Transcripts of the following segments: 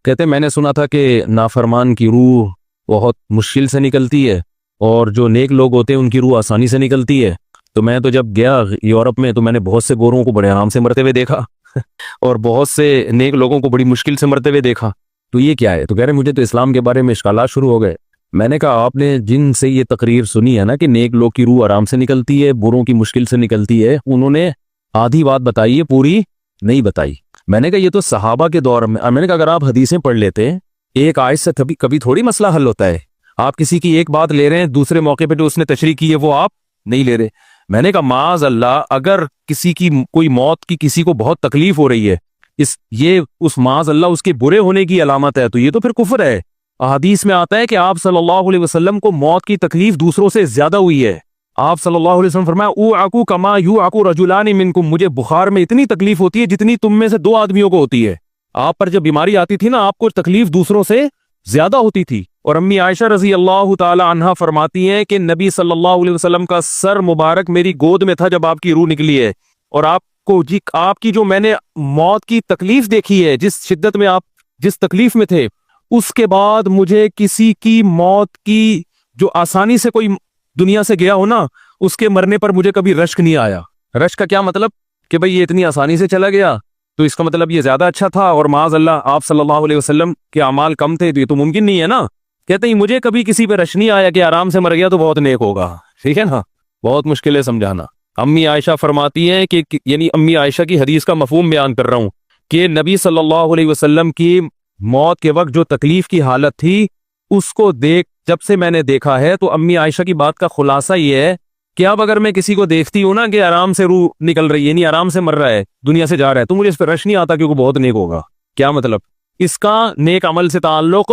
کہتے میں نے سنا تھا کہ نافرمان کی روح بہت مشکل سے نکلتی ہے اور جو نیک لوگ ہوتے ہیں ان کی روح آسانی سے نکلتی ہے. تو میں تو جب گیا یورپ میں تو میں نے بہت سے گوروں کو بڑے آرام سے مرتے ہوئے دیکھا اور بہت سے نیک لوگوں کو بڑی مشکل سے مرتے ہوئے دیکھا. تو یہ کیا ہے؟ تو کہہ رہے مجھے تو اسلام کے بارے میں اشکالات شروع ہو گئے. میں نے کہا آپ نے جن سے یہ تقریر سنی ہے نا کہ نیک لوگ کی روح آرام سے نکلتی ہے، بروں کی مشکل سے نکلتی ہے، انہوں نے آدھی بات بتائی ہے، پوری نہیں بتائی. میں نے کہا یہ تو صحابہ کے دور میں نے کہا اگر آپ حدیثیں پڑھ لیتے ایک آیت سے کبھی تھوڑی مسئلہ حل ہوتا ہے. آپ کسی کی ایک بات لے رہے ہیں، دوسرے موقع پہ جو اس نے تشریح کی ہے وہ آپ نہیں لے رہے. میں نے کہا معاذ اللہ، اگر کسی کی کوئی موت کی کسی کو بہت تکلیف ہو رہی ہے، اس معاذ اللہ اس کے برے ہونے کی علامت ہے، تو یہ تو پھر کفر ہے. احادیث میں آتا ہے کہ آپ صلی اللہ علیہ وسلم کو موت کی تکلیف دوسروں سے زیادہ ہوئی ہے. آپ صلی اللہ علیہ وسلم فرمایا اوعکو کما یوعکو رجلان منکم، مجھے بخار میں اتنی تکلیف ہوتی ہے جتنی تم میں سے دو آدمیوں کو ہوتی ہے. آپ پر جب بیماری آتی تھی نا، آپ کو تکلیف دوسروں سے زیادہ ہوتی تھی. اور امی عائشہ رضی اللہ تعالی عنہا فرماتی ہیں کہ نبی صلی اللہ علیہ وسلم کا سر مبارک میری گود میں تھا جب آپ کی روح نکلی ہے، اور آپ کی جو میں نے موت کی تکلیف دیکھی ہے، جس شدت میں آپ جس تکلیف میں تھے، اس کے بعد مجھے کسی کی موت کی جو آسانی سے کوئی دنیا سے گیا ہو نا، اس کے مرنے پر مجھے کبھی رشک نہیں آیا. رشک کا کیا مطلب؟ کہ بھئی یہ اتنی آسانی سے چلا گیا تو اس کا مطلب یہ زیادہ اچھا تھا، اور معاذ اللہ آپ صلی اللہ علیہ وسلم کے اعمال کم تھے، تو یہ تو ممکن نہیں ہے نا. کہتے ہیں مجھے کبھی کسی پہ رش نہیں آیا کہ آرام سے مر گیا تو بہت نیک ہوگا. ٹھیک ہے نا، بہت مشکل ہے سمجھانا. امی عائشہ فرماتی ہیں کہ یعنی امی عائشہ کی حدیث کا مفہوم بیان کر رہا ہوں کہ نبی صلی اللہ علیہ وسلم کی موت کے وقت جو تکلیف کی حالت تھی، اس کو جب سے میں نے دیکھا ہے، تو امی عائشہ کی بات کا خلاصہ یہ ہے کہ اب اگر میں کسی کو دیکھتی ہوں نا کہ آرام سے روح نکل رہی ہے، یعنی آرام سے مر رہا ہے، دنیا سے جا رہا ہے، تو مجھے اس پہ رش نہیں آتا کیونکہ بہت نیک ہوگا. کیا مطلب؟ اس کا نیک عمل سے تعلق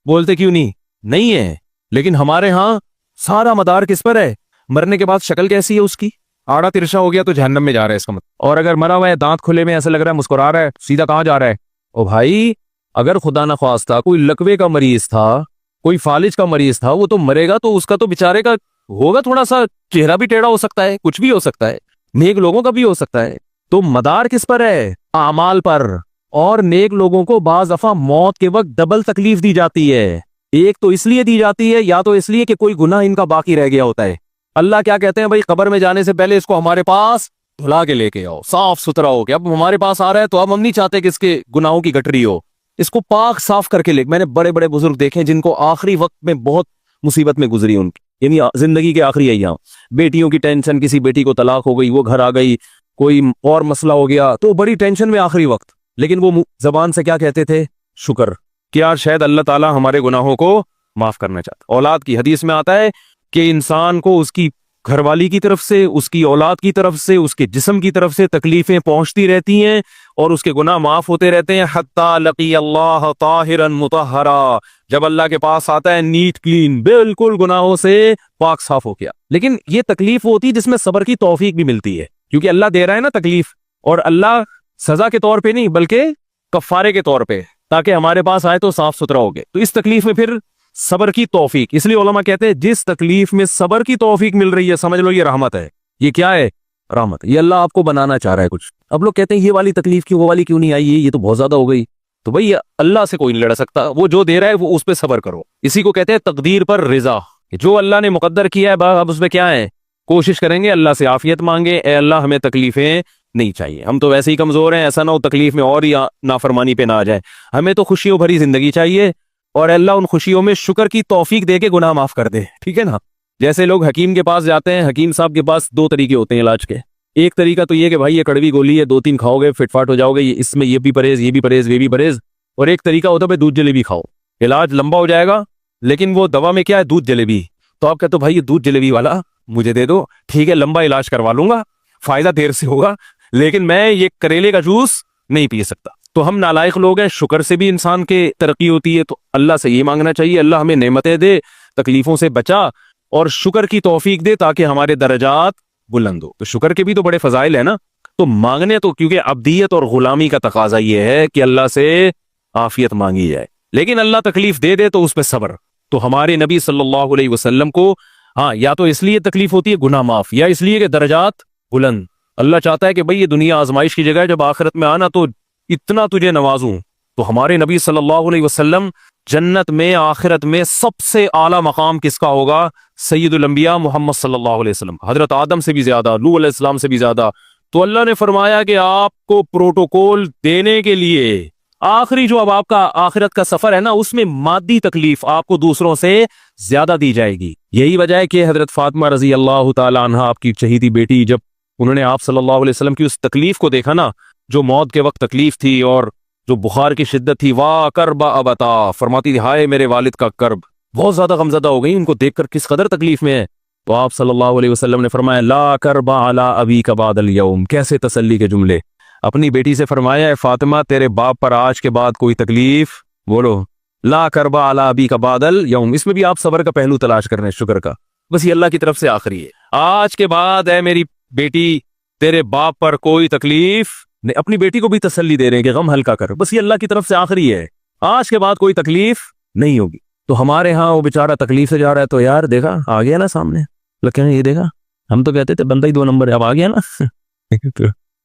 بولتے کیوں نہیں ہے. لیکن ہمارے ہاں سارا مدار کس پر ہے؟ مرنے کے بعد شکل کیسی ہے اس کی؟ آڑا ترشا ہو گیا تو جہنم میں جا رہا ہے اس کا مطلب. اور اگر مرا ہوا ہے، دانت کھلے میں، ایسا لگ رہا ہے مسکرا رہا ہے، سیدھا کہاں جا رہا ہے؟ او بھائی، اگر خدا نخواستہ کوئی لکوے کا مریض تھا، کوئی فالج کا مریض تھا، وہ تو مرے گا تو اس کا تو بیچارے کا ہوگا تھوڑا سا چہرہ بھی ٹیڑھا ہو سکتا ہے، کچھ بھی ہو سکتا ہے، نیک لوگوں کا بھی ہو سکتا ہے. تو مدار کس پر ہے؟ اعمال پر. اور نیک لوگوں کو بعض دفعہ موت کے وقت ڈبل تکلیف دی جاتی ہے. ایک تو اس لیے دی جاتی ہے، یا تو اس لیے کہ کوئی گناہ ان کا باقی رہ گیا ہوتا ہے. اللہ کیا کہتے ہیں؟ بھائی قبر میں جانے سے پہلے اس کو ہمارے پاس دھلا کے لے کے آؤ، صاف ستھرا ہو کے. اب ہمارے پاس آ رہا ہے تو اب ہم نہیں چاہتے کہ اس کے گناہوں کی گٹری ہو، اس کو پاک صاف کر کے لے. میں نے بڑے بڑے بزرگ دیکھے جن کو آخری وقت میں بہت مصیبت میں گزری ان کی، یعنی زندگی کے آخری ایام، بیٹیوں کی ٹینشن، کسی بیٹی کو طلاق ہو گئی، وہ گھر آ گئی، کوئی اور مسئلہ ہو گیا، تو بڑی ٹینشن میں آخری وقت. لیکن وہ زبان سے کیا کہتے تھے؟ شکر. کیا شاید اللہ تعالی ہمارے گناہوں کو معاف کرنا چاہتا. اولاد کی حدیث میں آتا ہے کہ انسان کو اس کی گھر والی کی طرف سے، اس کی اولاد کی طرف سے، اس کے جسم کی طرف سے تکلیفیں پہنچتی رہتی ہیں اور اس کے گناہ معاف ہوتے رہتے ہیں، حتی لقی اللہ طاہرا مطہرا، جب اللہ کے پاس آتا ہے نیٹ کلین، بالکل گناہوں سے پاک صاف ہو گیا. لیکن یہ تکلیف ہوتی ہے جس میں صبر کی توفیق بھی ملتی ہے، کیونکہ اللہ دے رہا ہے نا تکلیف، اور اللہ سزا کے طور پہ نہیں بلکہ کفارے کے طور پہ، تاکہ ہمارے پاس آئے تو صاف ستھرا ہو گئے. تو اس تکلیف میں پھر صبر کی توفیق، اس لیے علماء کہتے ہیں جس تکلیف میں صبر کی توفیق مل رہی ہے، سمجھ لو یہ رحمت ہے. یہ کیا ہے؟ رحمت. یہ اللہ آپ کو بنانا چاہ رہا ہے کچھ. اب لوگ کہتے ہیں یہ والی تکلیف کیوں، وہ والی کیوں نہیں آئی، یہ تو بہت زیادہ ہو گئی. تو بھئی اللہ سے کوئی نہیں لڑ سکتا، وہ جو دے رہا ہے وہ اس پہ صبر کرو. اسی کو کہتے ہیں تقدیر پر رضا. جو اللہ نے مقدر کیا ہے اب اس پہ کیا ہے؟ کوشش کریں گے، اللہ سے عافیت مانگے، اے اللہ ہمیں تکلیفیں نہیں چاہیے، ہم تو ویسے ہی کمزور ہیں، ایسا نہ ہو تکلیف میں اور ہی نافرمانی پہ نہ آ جائے. ہمیں تو خوشیوں بھری زندگی چاہیے، اور اللہ ان خوشیوں میں شکر کی توفیق دے کے گناہ معاف کر دے. ٹھیک ہے نا؟ جیسے لوگ حکیم کے پاس جاتے ہیں، حکیم صاحب کے پاس دو طریقے ہوتے ہیں علاج کے. ایک طریقہ تو یہ کہ بھائی یہ کڑوی گولی ہے، 2-3 کھاؤ گے فٹ فاٹ ہو جاؤ گے، اس میں یہ بھی پرہیز، یہ بھی پرہیز، یہ بھی پرہیز. اور ایک طریقہ ہوتا ہے بھائی دودھ جلیبی کھاؤ، علاج لمبا ہو جائے گا، لیکن وہ دوا میں کیا ہے؟ دودھ جلیبی. تو آپ کہتے ہو بھائی یہ دودھ جلیبی والا مجھے دے دو، ٹھیک ہے لمبا علاج کروا لوں گا، فائدہ دیر سے ہوگا، لیکن میں یہ کریلے کا جوس نہیں پی سکتا. تو ہم نالائق لوگ ہیں. شکر سے بھی انسان کے ترقی ہوتی ہے، تو اللہ سے یہ مانگنا چاہیے اللہ ہمیں نعمتیں دے، تکلیفوں سے بچا، اور شکر کی توفیق دے تاکہ ہمارے درجات بلند ہو. تو شکر کے بھی تو بڑے فضائل ہیں نا. تو مانگنے تو کیونکہ عبدیت اور غلامی کا تقاضا یہ ہے کہ اللہ سے عافیت مانگی جائے، لیکن اللہ تکلیف دے دے تو اس پہ صبر. تو ہمارے نبی صلی اللہ علیہ وسلم کو ہاں یا تو اس لیے تکلیف ہوتی ہے گناہ معاف، یا اس لیے کہ درجات بلند. اللہ چاہتا ہے کہ بھئی یہ دنیا آزمائش کی جگہ ہے، جب آخرت میں آنا تو اتنا تجھے نوازوں، تو ہمارے نبی صلی اللہ علیہ وسلم جنت میں آخرت میں سب سے اعلیٰ مقام کس کا ہوگا؟ سید الانبیاء محمد صلی اللہ علیہ وسلم، حضرت آدم سے بھی زیادہ، نوح علیہ السلام سے بھی زیادہ۔ تو اللہ نے فرمایا کہ آپ کو پروٹوکول دینے کے لیے آخری جو اب آپ کا آخرت کا سفر ہے نا، اس میں مادی تکلیف آپ کو دوسروں سے زیادہ دی جائے گی۔ یہی وجہ ہے کہ حضرت فاطمہ رضی اللہ تعالی عنہا آپ کی چہیتی بیٹی، جب انہوں نے آپ صلی اللہ علیہ وسلم کی اس تکلیف کو دیکھا نا، جو موت کے وقت تکلیف تھی اور جو بخار کی شدت تھی، واہ کرب ابتا، فرماتی تھی ہائے میرے والد کا کرب، بہت زیادہ غمزدہ ہو گئی ان کو دیکھ کر کس قدر تکلیف میں ہے۔ تو آپ صلی اللہ علیہ وسلم نے فرمایا لا کرب علی ابیک بعد الیوم، کیسے تسلی کے جملے۔ اپنی بیٹی سے فرمایا اے فاطمہ تیرے باپ پر آج کے بعد کوئی تکلیف، بولو لا کرب علی ابیک بعد الیوم، اس میں بھی آپ صبر کا پہلو تلاش کر رہے ہیں، شکر کا، بس یہ اللہ کی طرف سے آخری ہے۔ آج کے بعد اے میری بیٹی تیرے باپ پر کوئی تکلیف نہیں، اپنی بیٹی کو بھی تسلی دے رہے ہیں کہ غم ہلکا کر، بس یہ اللہ کی طرف سے آخری ہے، آج کے بعد کوئی تکلیف نہیں ہوگی۔ تو ہمارے ہاں وہ بیچارہ تکلیف سے جا رہا ہے، تو یار دیکھا آ گیا نا سامنے، لگے یہ دیکھا، ہم تو کہتے تھے بندہ ہی 2 نمبر ہے، اب آ گیا نا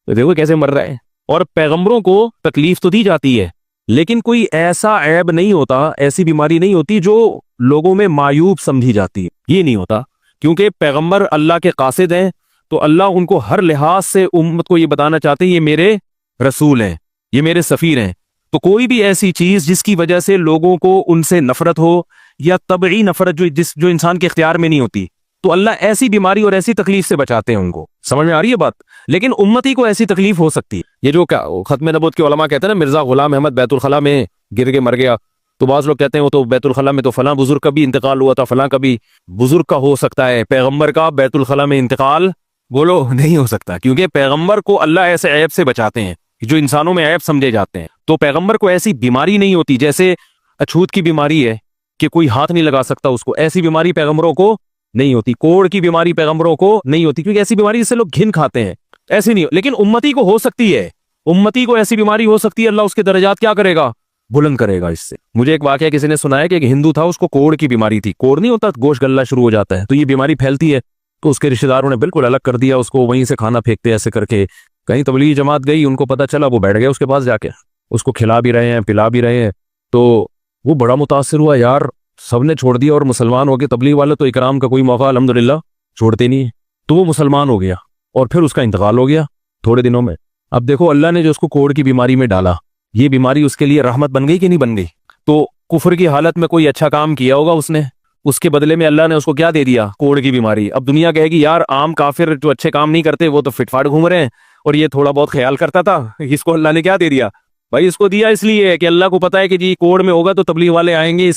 تو دیکھو کیسے مر رہا ہے۔ اور پیغمبروں کو تکلیف تو دی جاتی ہے، لیکن کوئی ایسا عیب نہیں ہوتا، ایسی بیماری نہیں ہوتی جو لوگوں میں معیوب سمجھی جاتی ہے، یہ نہیں ہوتا، کیونکہ پیغمبر اللہ کے قاصد ہیں، تو اللہ ان کو ہر لحاظ سے امت کو یہ بتانا چاہتے ہیں یہ میرے رسول ہیں، یہ میرے سفیر ہیں۔ تو کوئی بھی ایسی چیز جس کی وجہ سے لوگوں کو ان سے نفرت ہو، یا طبعی نفرت جو انسان کے اختیار میں نہیں ہوتی، تو اللہ ایسی بیماری اور ایسی تکلیف سے بچاتے ہیں ان کو۔ سمجھ میں آ رہی ہے بات؟ لیکن امتی کو ایسی تکلیف ہو سکتی ہے۔ یہ جو ختم نبوت کے علماء کہتے ہیں نا مرزا غلام احمد بیت الخلاء میں گر کے مر گیا، تو بعض لوگ کہتے ہیں وہ تو بیت الخلاء میں تو فلاں بزرگ کا بھی انتقال ہوا تھا، فلاں کا بھی بزرگ کا ہو سکتا ہے، پیغمبر کا بیت الخلاء میں انتقال بولو نہیں ہو سکتا، کیونکہ پیغمبر کو اللہ ایسے عیب سے بچاتے ہیں جو انسانوں میں عیب سمجھے جاتے ہیں۔ تو پیغمبر کو ایسی بیماری نہیں ہوتی، جیسے اچھوت کی بیماری ہے کہ کوئی ہاتھ نہیں لگا سکتا اس کو، ایسی بیماری پیغمبروں کو نہیں ہوتی۔ کوڑ کی بیماری پیغمبروں کو نہیں ہوتی، کیونکہ ایسی بیماری جس سے لوگ گھن کھاتے ہیں، ایسی نہیں، لیکن امتی کو ہو سکتی ہے، امتی کو ایسی بیماری ہو سکتی ہے، اللہ اس کے درجات کیا کرے گا؟ بلند کرے گا اس سے۔ مجھے ایک واقعہ کسی نے سنایا کہ ایک ہندو تھا، اس کو کوڑ کی بیماری تھی، کوڑ نہیں ہوتا گوشت گلنا شروع ہو جاتا ہے، تو یہ بیماری پھیلتی ہے، تو اس کے رشتہ داروں نے بالکل الگ کر دیا اس کو، وہیں سے کھانا پھینکتے ایسے کر کے۔ کہیں تبلیغی جماعت گئی، ان کو پتہ چلا، وہ بیٹھ گئے اس کے پاس جا کے، اس کو کھلا بھی رہے ہیں پلا بھی رہے ہیں، تو وہ بڑا متاثر ہوا، یار سب نے چھوڑ دیا اور مسلمان ہو گئے، تبلیغ والے تو اکرام کا کوئی موقع الحمدللہ چھوڑتے نہیں ہیں، تو وہ مسلمان ہو گیا اور پھر اس کا انتقال ہو گیا تھوڑے دنوں میں۔ اب دیکھو اللہ نے جو اس کو کوڑ کی بیماری میں ڈالا، یہ بیماری اس کے لیے رحمت بن گئی کہ نہیں بن گئی؟ تو کفر کی حالت میں کوئی اچھا کام کیا ہوگا اس نے، اس کے بدلے میں اللہ نے اس کو کیا دے دیا؟ کوڑ کی بیماری۔ اب دنیا کہے گی یار عام کافر جو اچھے کام نہیں کرتے وہ تو فٹ فاٹ گھوم رہے ہیں، اور یہ تھوڑا بہت خیال کرتا تھا، اس کو اللہ نے کیا دے دیا؟ بھائی اس کو دیا اس لیے کہ اللہ کو پتا ہے کہ جی کوڑ میں ہوگا تو تبلیغ والے آئیں گے،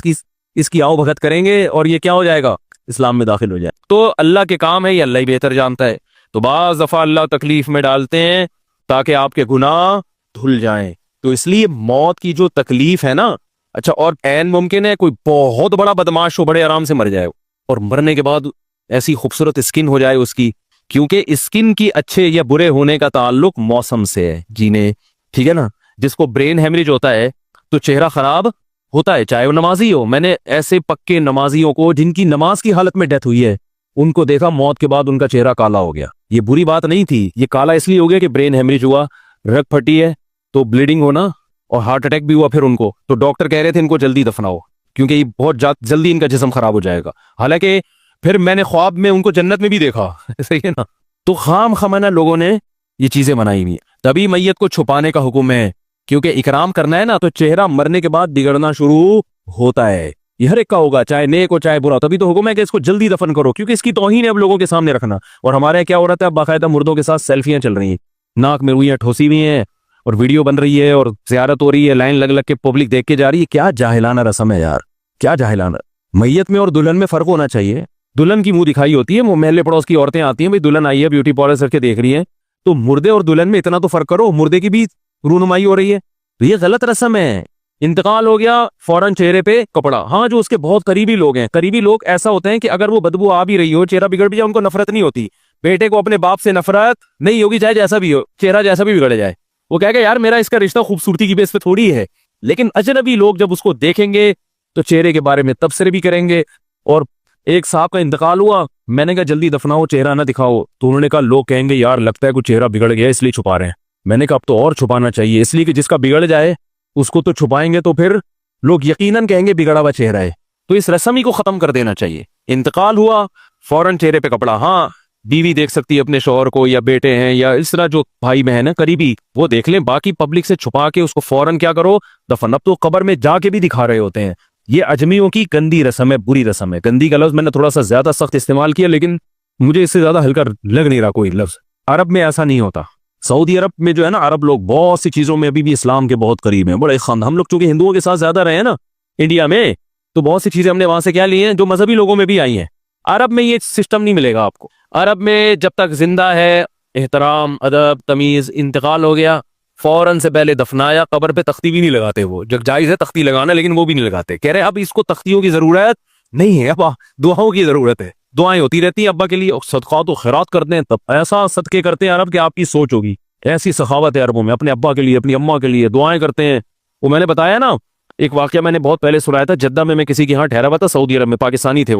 اس کی آؤ بھگت کریں گے، اور یہ کیا ہو جائے گا؟ اسلام میں داخل ہو جائے۔ تو اللہ کے کام ہے، یہ اللہ ہی بہتر جانتا ہے۔ تو بعض دفعہ اللہ تکلیف میں ڈالتے ہیں تاکہ آپ کے گناہ دھل جائیں۔ تو اس لیے موت کی جو تکلیف ہے نا، اچھا، اور عین ممکن ہے کوئی بہت بڑا بدماش ہو، بڑے آرام سے مر جائے، اور مرنے کے بعد ایسی خوبصورت اسکن ہو جائے اس کی، کیونکہ اسکن کی اچھے یا برے ہونے کا تعلق موسم سے ہے جینے، ٹھیک ہے نا؟ جس کو برین ہیمریج ہوتا ہے تو چہرہ خراب ہوتا ہے، چاہے وہ نمازی ہو۔ میں نے ایسے پکے نمازیوں کو جن کی نماز کی حالت میں ڈیتھ ہوئی ہے، ان کو دیکھا موت کے بعد ان کا چہرہ کالا ہو گیا۔ یہ بری بات نہیں تھی، یہ کالا اس لیے ہو گیا کہ برین ہیمریج ہوا، رگ پھٹی ہے تو بلیڈنگ ہونا، اور ہارٹ اٹیک بھی ہوا پھر ان کو، تو ڈاکٹر کہہ رہے تھے ان کو جلدی دفناؤ کیونکہ یہ بہت جلدی ان کا جسم خراب ہو جائے گا۔ حالانکہ پھر میں نے خواب میں ان کو جنت میں بھی دیکھا، صحیح ہے نا؟ تو خام خمانہ لوگوں نے یہ چیزیں بنائی ہوئی، تبھی میت کو چھپانے کا حکم ہے، کیونکہ اکرام کرنا ہے نا، تو چہرہ مرنے کے بعد بگڑنا شروع ہوتا ہے، یہ ہر ایک کا ہوگا، چاہے نیک ہو چاہے برا، تبھی تو حکم ہے کہ اس کو جلدی دفن کرو، کیونکہ اس کی توہین ہے اب لوگوں کے سامنے رکھنا۔ اور ہمارے کیا ہو رہا ہے، اب باقاعدہ مردوں کے ساتھ سیلفیاں چل رہی ہیں، ناک میں روئیاں ٹھوسی ہوئی ہیں، اور ویڈیو بن رہی ہے، اور زیارت ہو رہی ہے، لائن لگ کے پبلک دیکھ کے جا رہی ہے۔ کیا جاہلانہ رسم ہے یار، کیا جاہلانہ۔ میت میں اور دلہن میں فرق ہونا چاہیے۔ دلہن کی منہ دکھائی ہوتی ہے، وہ محلے پڑوس کی عورتیں آتی ہیں، بھائی دلہن آئی ہے بیوٹی پارلر کر کے دیکھ رہی ہیں، تو مردے اور دلہن میں اتنا تو فرق کرو، مردے کی بھی رونمائی ہو رہی ہے، تو یہ غلط رسم ہے۔ انتقال ہو گیا فوراً چہرے پہ کپڑا، ہاں جو اس کے بہت قریبی لوگ ہیں، قریبی لوگ ایسا ہوتے ہیں کہ اگر وہ بدبو آ بھی رہی ہو، چہرہ بگڑ بھی جائے، ان کو نفرت نہیں ہوتی۔ بیٹے کو اپنے باپ سے نفرت نہیں ہوگی، چاہے جیسا بھی ہو، چہرہ جیسا بھی بگڑ جائے، وہ کہے گا یار میرا اس کا رشتہ خوبصورتی کی بیس پہ تھوڑی ہے۔ لیکن اجنبی لوگ جب اس کو دیکھیں گے تو چہرے کے بارے میں تبصرے بھی کریں گے۔ اور ایک صاحب کا انتقال ہوا، میں نے کہا جلدی دفناؤ، چہرہ نہ دکھاؤ، تو انہوں نے کہا لوگ کہیں گے یار لگتا ہے کوئی چہرہ بگڑ گیا اس لیے چھپا رہے ہیں۔ میں نے کہا اب تو اور چھپانا چاہیے، اس لیے کہ جس کا بگڑ جائے اس کو تو چھپائیں گے تو پھر لوگ یقیناً کہیں گے بگڑا ہوا چہرہ ہے. تو اس رسم ہی کو ختم کر دینا چاہیے. انتقال ہوا فوراً چہرے پہ کپڑا. ہاں بیوی دیکھ سکتی ہے اپنے شوہر کو, یا بیٹے ہیں, یا اس طرح جو بھائی بہن ہیں قریبی, وہ دیکھ لیں. باقی پبلک سے چھپا کے اس کو فوراً کیا کرو, دفن. اب تو قبر میں جا کے بھی دکھا رہے ہوتے ہیں. یہ اجمیوں کی گندی رسم ہے, بری رسم ہے. گندی کا لفظ میں نے تھوڑا سا زیادہ سخت استعمال کیا, لیکن مجھے اس سے زیادہ ہلکا لگ نہیں رہا کوئی لفظ. عرب میں ایسا نہیں ہوتا. سعودی عرب میں جو ہے نا, عرب لوگ بہت سی چیزوں میں ابھی بھی اسلام کے بہت قریب ہیں. بڑے ہم لوگ چونکہ ہندوؤں کے ساتھ زیادہ رہے ہیں نا انڈیا میں, تو بہت سی چیزیں ہم نے وہاں سے کیا لی ہیں جو مذہبی لوگوں میں بھی آئی ہیں. عرب میں یہ سسٹم نہیں ملے گا آپ کو. عرب میں جب تک زندہ ہے احترام, ادب, تمیز. انتقال ہو گیا فوراً سے پہلے دفنایا. قبر پہ تختی بھی نہیں لگاتے. وہ جب جائز ہے تختی لگانا, لیکن وہ بھی نہیں لگاتے. کہہ رہے اب اس کو تختیوں کی ضرورت نہیں ہے, اب دعاؤں کی ضرورت ہے. دعائیں ہوتی رہتی ہیں ابا کے لیے, صدقات و خیرات کرتے ہیں. تب ایسا صدقے کرتے ہیں عرب کہ آپ کی سوچ ہوگی. ایسی سخاوت ہے عربوں میں, اپنے ابا کے لیے, اپنی اماں کے لیے دعائیں کرتے ہیں. وہ میں نے بتایا نا ایک واقعہ, میں نے بہت پہلے سنایا تھا. جدہ میں کسی کے ہاں ٹھہرا ہوا تھا سعودی عرب میں, پاکستانی تھے.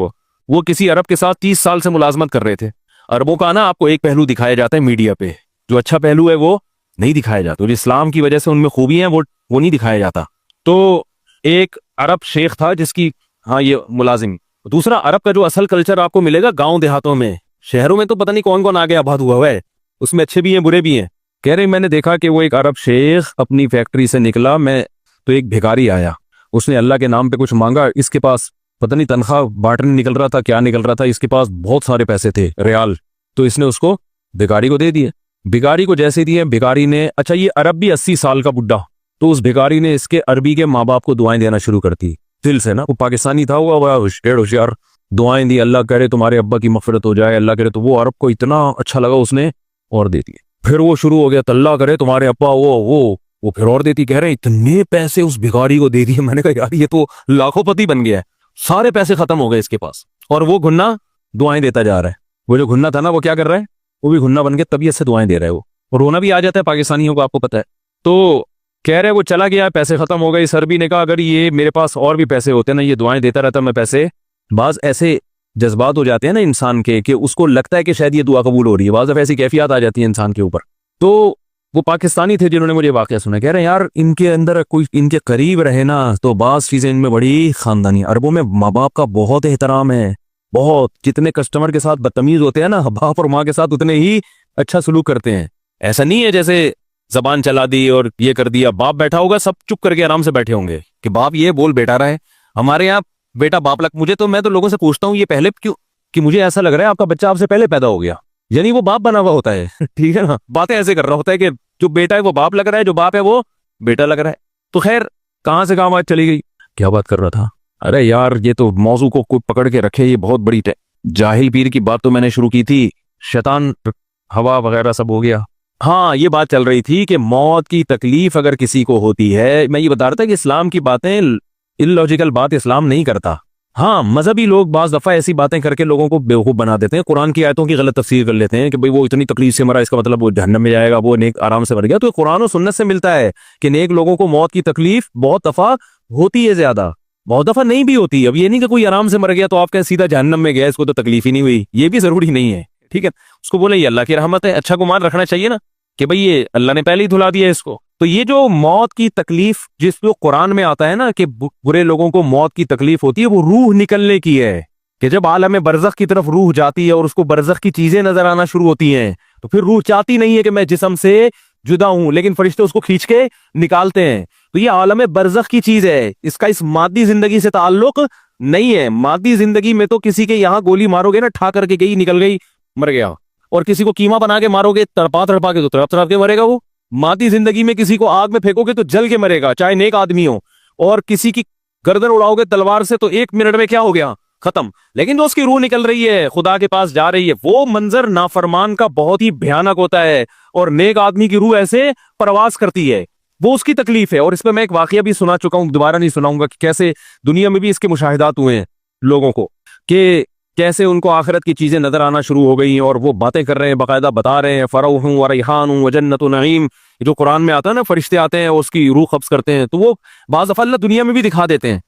وہ کسی عرب کے ساتھ 30 سال سے ملازمت کر رہے تھے. عربوں کا نا آپ کو ایک پہلو دکھایا جاتا ہے میڈیا پہ, جو اچھا پہلو ہے وہ نہیں دکھایا جاتا. جو اسلام کی وجہ سے ان میں خوبی ہیں وہ نہیں دکھایا جاتا. تو ایک عرب شیخ تھا جس کی ہاں یہ ملازم. دوسرا عرب کا جو اصل کلچر آپ کو ملے گا گاؤں دیہاتوں میں. شہروں میں تو پتہ نہیں کون کون آگے آباد ہوا ہے, اس میں اچھے بھی ہیں برے بھی ہیں. کہہ رہے میں نے دیکھا کہ وہ ایک عرب شیخ اپنی فیکٹری سے نکلا, میں تو ایک بھکاری آیا, اس نے اللہ کے نام پہ کچھ مانگا. اس کے پاس پتہ نہیں تنخواہ بانٹنے نکل رہا تھا کیا نکل رہا تھا, اس کے پاس بہت سارے پیسے تھے ریال. تو اس نے اس کو بھکاری کو دے دیے. بھکاری کو جیسے دیے, بھکاری نے, اچھا یہ عرب بھی 80 سال کا بڈھا, تو اس بھکاری نے اس کے عربی کے ماں باپ کو دعائیں دینا شروع کر دی دل سے نا. وہ پاکستانی تھا, وہ ہوشیار, دعائیں دی, اللہ کرے تمہارے ابا کی مغفرت ہو جائے, اللہ کرے. تو وہ عرب کو اتنا اچھا لگا, اس نے اور دے دیے. پھر وہ شروع ہو گیا, اللہ کرے تمہارے ابا وہ پھر اور دیتی. کہہ رہے اتنے پیسے اس بھکاری کو دے دیے. میں نے کہا یار یہ تو لاکھوں پتی بن گیا ہے, سارے پیسے ختم ہو گئے اس کے پاس, اور وہ گھنا دعائیں دیتا جا رہا ہے. وہ جو گھنا تھا نا وہ کیا کر رہا ہے, وہ بھی گھنا بن کے طبیعت سے دعائیں دے رہا ہے. وہ رونا بھی آ جاتا ہے پاکستانیوں کو, آپ کو پتا ہے. تو کہہ رہے وہ چلا گیا, پیسے ختم ہو گئے. اس عربی نے کہا اگر یہ میرے پاس اور بھی پیسے ہوتے نا, یہ دعائیں دیتا رہتا میں پیسے. بعض ایسے جذبات ہو جاتے ہیں نا انسان کے کہ اس کو لگتا ہے کہ شاید یہ دعا قبول ہو رہی ہے. بعض ایسی کیفیات آ جاتی ہیں انسان کے اوپر. تو وہ پاکستانی تھے جنہوں نے مجھے واقعہ سنا. کہہ رہے ہیں یار ان کے اندر کوئی ان کے قریب رہے نا تو بعض چیزیں ان میں بڑی خاندانی. عربوں میں ماں باپ کا بہت احترام ہے, بہت. جتنے کسٹمر کے ساتھ بدتمیز ہوتے ہیں نا, باپ اور ماں کے ساتھ اتنے ہی اچھا سلوک کرتے ہیں. ایسا نہیں ہے جیسے زبان چلا دی اور یہ کر دیا. باپ بیٹھا ہوگا سب چپ کر کے آرام سے بیٹھے ہوں گے کہ باپ یہ بول بیٹا رہا ہے. ہمارے یہاں بیٹا باپ میں تو لوگوں سے پوچھتا ہوں یہ پہلے کیوں, کہ مجھے ایسا لگ رہا ہے آپ کا بچہ آپ سے پہلے پیدا ہو گیا, یعنی وہ باپ بنا ہوا ہوتا ہے. ٹھیک ہے نا, باتیں ایسے کر رہا ہوتا ہے کہ جو بیٹا ہے وہ باپ لگ رہا ہے, جو باپ ہے وہ بیٹا لگ رہا ہے. تو خیر کہاں سے کہاں بات چلی گئی, کیا بات کر رہا تھا. ارے یار یہ تو موضوع کو کوئی پکڑ کے رکھے, یہ بہت بڑی جاہل پیر کی بات تو میں نے شروع کی تھی, شیطان ہوا وغیرہ سب ہو گیا. ہاں یہ بات چل رہی تھی کہ موت کی تکلیف اگر کسی کو ہوتی ہے, میں یہ بتا رہا تھا کہ اسلام کی باتیں اللاجیکل بات اسلام نہیں کرتا. ہاں مذہبی لوگ بعض دفعہ ایسی باتیں کر کے لوگوں کو بیوقوف بنا دیتے ہیں, قرآن کی آیتوں کی غلط تفسیر کر لیتے ہیں کہ بھئی وہ اتنی تکلیف سے مرا, اس کا مطلب وہ جہنم میں جائے گا, وہ نیک آرام سے مر گیا. تو قرآن و سنت سے ملتا ہے کہ نیک لوگوں کو موت کی تکلیف بہت دفعہ ہوتی ہے, زیادہ بہت دفعہ نہیں بھی ہوتی. اب یہ نہیں کہ کوئی آرام سے مر گیا تو آپ کہیں سیدھا جہنم میں گیا, اس کو تو تکلیف ہی نہیں ہوئی, یہ بھی ضروری نہیں ہے. ٹھیک ہے, اس کو بولے یہ اللہ کی رحمت ہے, اچھا گمان رکھنا چاہیے نا کہ بھئی یہ اللہ نے پہلے ہی دھلا دیا اس کو. تو یہ جو موت کی تکلیف جس کو قرآن میں آتا ہے نا کہ برے لوگوں کو موت کی تکلیف ہوتی ہے, وہ روح نکلنے کی ہے. کہ جب عالم برزخ کی طرف روح جاتی ہے اور اس کو برزخ کی چیزیں نظر آنا شروع ہوتی ہیں, تو پھر روح چاہتی نہیں ہے کہ میں جسم سے جدا ہوں, لیکن فرشتے اس کو کھینچ کے نکالتے ہیں. تو یہ عالم برزخ کی چیز ہے, اس کا اس مادی زندگی سے تعلق نہیں ہے. مادی زندگی میں تو کسی کے یہاں گولی مارو گے نا, ٹھا کر کے گئی نکل گئی مر گیا, اور کسی کو کیما بنا کے مارو گے تڑپا کے تو تڑپ تڑپ کے مرے گا. وہ مادی زندگی میں کسی کو آگ میں پھینکو گے تو جل کے مرے گا, چاہے نیک آدمی ہو. اور کسی کی گردن اڑاؤ گے تلوار سے تو 1 منٹ میں کیا ہو گیا, ختم. لیکن جو اس کی روح نکل رہی ہے, خدا کے پاس جا رہی ہے, وہ منظر نافرمان کا بہت ہی بھیانک ہوتا ہے. اور نیک آدمی کی روح ایسے پرواز کرتی ہے, وہ اس کی تکلیف ہے. اور اس پہ میں ایک واقعہ بھی سنا چکا ہوں, دوبارہ نہیں سناؤں گا, کہ کیسے دنیا میں بھی اس کے مشاہدات ہوئے ہیں لوگوں کو, کہ کیسے ان کو آخرت کی چیزیں نظر آنا شروع ہو گئی ہیں اور وہ باتیں کر رہے ہیں, باقاعدہ بتا رہے ہیں فروح و ریحان و جنت و نعیم. جو قرآن میں آتا ہے نا, فرشتے آتے ہیں اس کی روح قبض کرتے ہیں, تو وہ بعض دفعہ اللہ دنیا میں بھی دکھا دیتے ہیں